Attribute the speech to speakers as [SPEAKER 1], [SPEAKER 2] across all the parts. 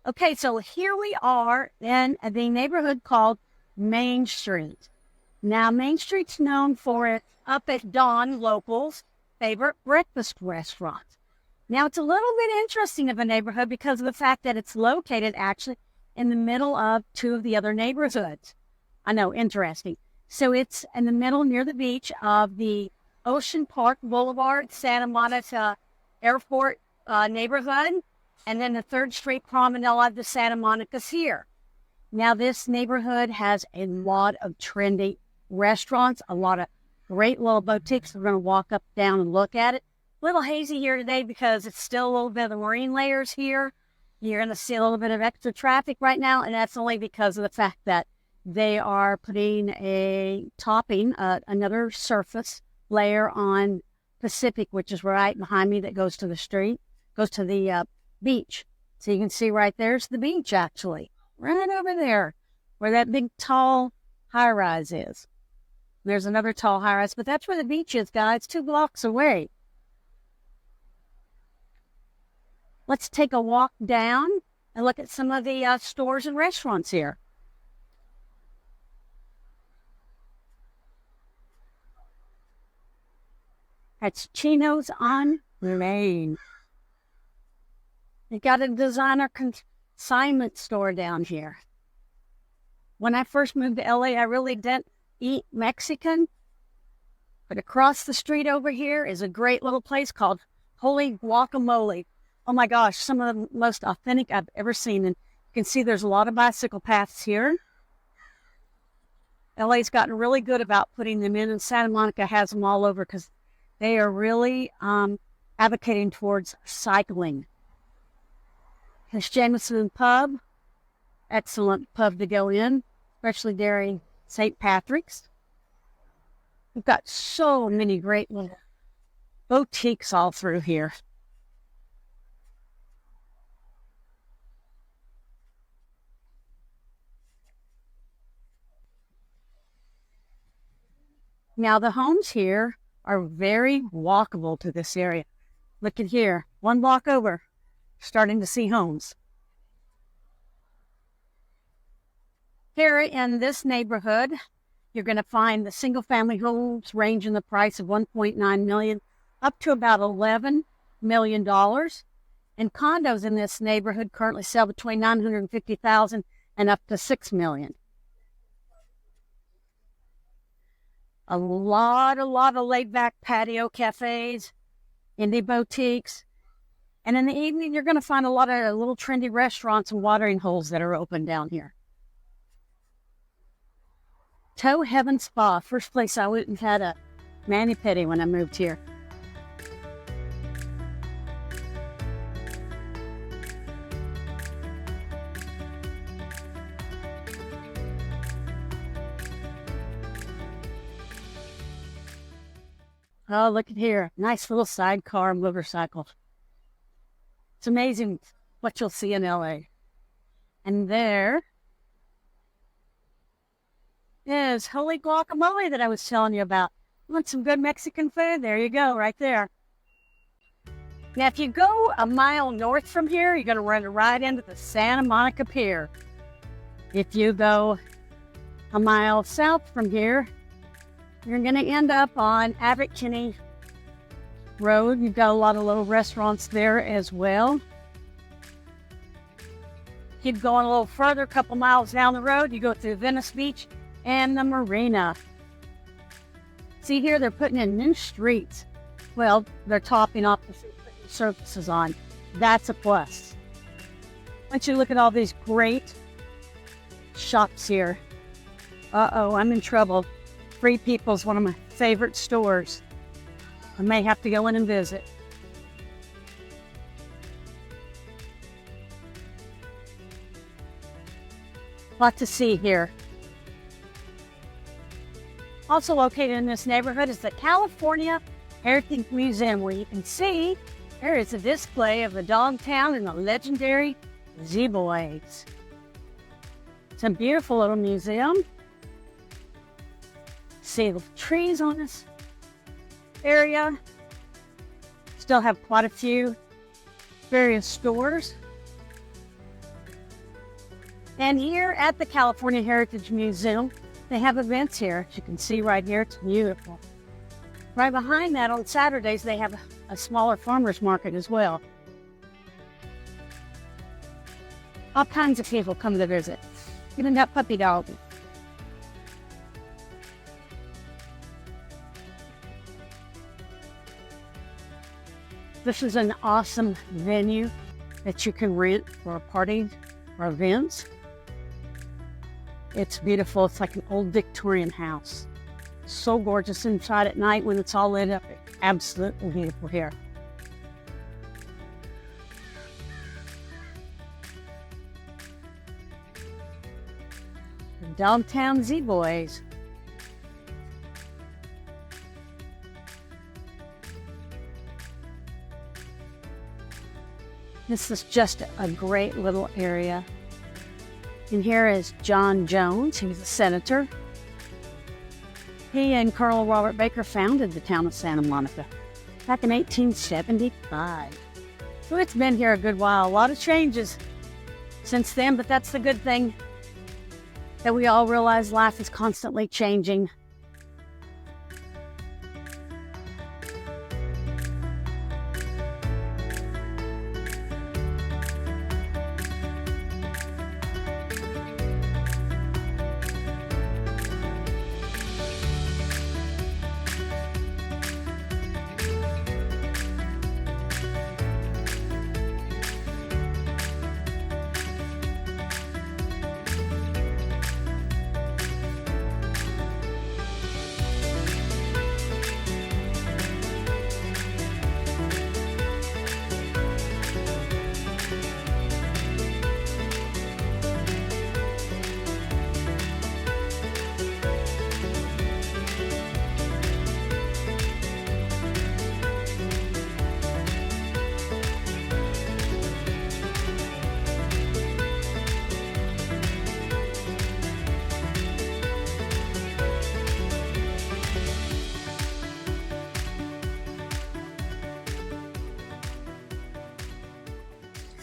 [SPEAKER 1] Okay, so here we are in the neighborhood called Main Street. Now, Main Street's known for its up at dawn locals' favorite breakfast restaurant. Now, it's a little bit interesting of a neighborhood because of the fact that it's located actually in the middle of two of the other neighborhoods. I know, interesting. So it's in the middle near the beach of the Ocean Park Boulevard, Santa Monica Airport neighborhood, and then the 3rd Street Promenade of the Santa Monica's here. Now, this neighborhood has a lot of trendy restaurants, a lot of great little boutiques. We're going to walk up, down, and look at it. A little hazy here today because it's still a little bit of the marine layers here. You're going to see a little bit of extra traffic right now, and that's only because of the fact that they are putting a topping, another surface layer on Pacific, which is right behind me, that goes to the street, goes to the beach. So you can see right there's the beach, actually, right over there where that big tall high-rise is. There's another tall high-rise, but that's where the beach is, guys, 2 blocks away. Let's take a walk down and look at some of the stores and restaurants here. That's Chino's on Main. They got a designer consignment store down here. When I first moved to LA, I really didn't eat Mexican. But across the street over here is a great little place called Holy Guacamole. Oh my gosh, some of the most authentic I've ever seen. And you can see there's a lot of bicycle paths here. LA's gotten really good about putting them in, and Santa Monica has them all over because they are really advocating towards cycling. There's Jameson Pub, excellent pub to go in, especially during St. Patrick's. We've got so many great little boutiques all through here. Now, the homes here are very walkable to this area. Look at here, 1 block over, starting to see homes. Here in this neighborhood, you're going to find the single-family homes range in the price of $1.9 million up to about $11 million. And condos in this neighborhood currently sell between $950,000 and up to $6 million. A lot of laid-back patio cafes, indie boutiques. And in the evening, you're going to find a lot of little trendy restaurants and watering holes that are open down here. Toe Heaven Spa, first place I went and had a mani-pedi when I moved here. Oh, look at here. Nice little sidecar motorcycle. It's amazing what you'll see in LA. And there is Holy Guacamole that I was telling you about. You want some good Mexican food? There you go, right there. Now, if you go a mile north from here, you're going to run right into the Santa Monica Pier. If you go a mile south from here, you're going to end up on Abbott Kinney Road. You've got a lot of little restaurants there as well. Keep going a little further, a couple miles down the road, you go through Venice Beach and the marina. See here, they're putting in new streets. Well, they're topping off the surfaces on. That's a plus. Once you look at all these great shops here. Uh-oh, I'm in trouble. Free People's one of my favorite stores. I may have to go in and visit. Lot to see here. Also located in this neighborhood is the California Heritage Museum, where you can see there is a display of the Dogtown and the legendary Z-Boys. It's a beautiful little museum. See the trees on this area. Still have quite a few various stores. And here at the California Heritage Museum, they have events here. As you can see right here, it's beautiful. Right behind that, on Saturdays, they have a smaller farmer's market as well. All kinds of people come to visit. Even that puppy dog. This is an awesome venue that you can rent for a party or events. It's beautiful. It's like an old Victorian house. So gorgeous inside at night when it's all lit up. It's absolutely beautiful here. The Dogtown Z-Boys. This is just a great little area. And here is John Jones. He was a senator. He and Colonel Robert Baker founded the town of Santa Monica back in 1875. So it's been here a good while. A lot of changes since then, but that's the good thing, that we all realize life is constantly changing.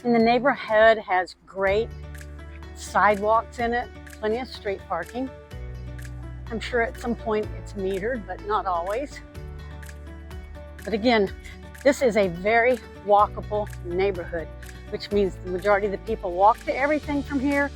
[SPEAKER 1] And the neighborhood has great sidewalks in it, plenty of street parking. I'm sure at some point it's metered, but not always. But again, this is a very walkable neighborhood, which means the majority of the people walk to everything from here.